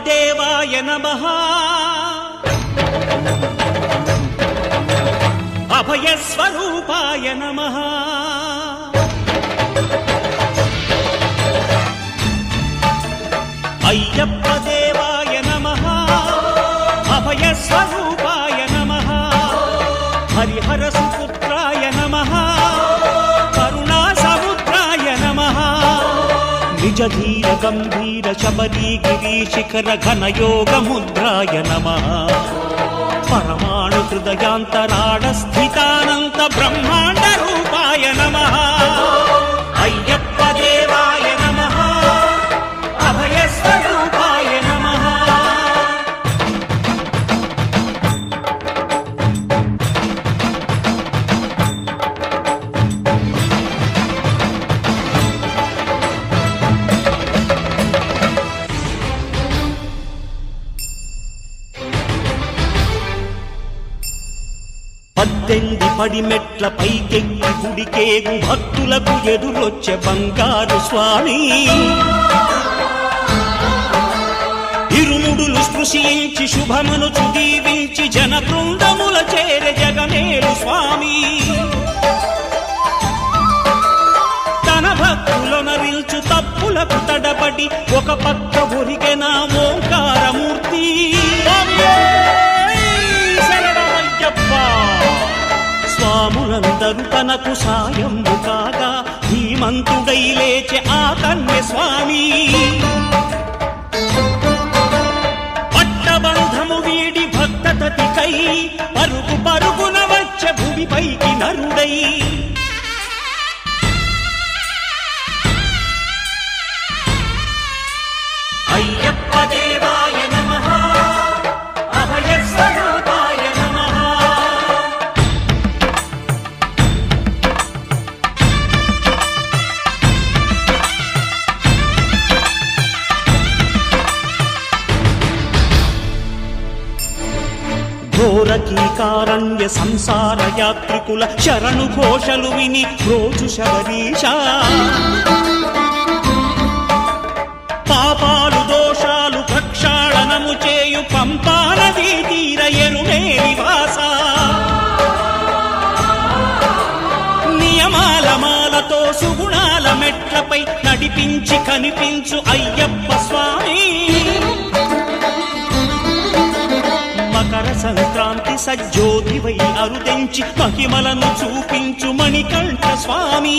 దేవాయ నమః అభయస్వరూపాయ నమః అయ్యప్ప దేవాయ నమః అభయస్వరూపాయ నమః హరిహర సుపుత్రాయ నమః కరుణా సముద్రాయ నమః నిజ ధీర గంభీర శబరీ గిరీశిఖర ఘనయోగ ముద్రాయ నమః పరమాణు హృదయాంతరాడ స్థితానంత బ్రహ్మాండ రూపాయ నమః అయ్యప్ప దేవాయ నమః అభయస్వరూపాయ నమః పద్దెంది పడిమెట్ల పైకెక్కి గుడికేగు భక్తులకు ఎదురొచ్చే బంగారు స్వామి ఇరుముడులు స్పృశించి శుభమనుచు దీవించి జన బృందముల చేరే జగమేలు స్వామి తన భక్తులనరిల్చు తప్పులకు తడబడి ఒక పక్క ఒరిగెన ఓంకారమూర్తి స్వాములందరూ తనకు సాయంబు కాగా ధీమంతుడై లేచే ఆ కన్య స్వామి పట్టబంధము వీడి భక్తతతికై పరుగు పరుగున వచ్చే భూమిపైకి నరుడై అయ్యప్ప దేవాయ నమః అభయస్వరూపాయ నమః ఘోరకీకారణ్య సంసార యాత్రికుల శరణు ఘోషలు విని రోజు శబరీష పాపాలు దోషాలు ప్రక్షాళనము చేయు పంపా నదీ తీర ఎరుమే నివాస నియమాల మాలతో సుగుణాల మెట్లపై నడిపించి కనిపించు అయ్యప్ప స్వామి మకర సంక్రాంతి సజ్జోతివై అరుదెంచి మహిమలను చూపించు మణికంఠ స్వామి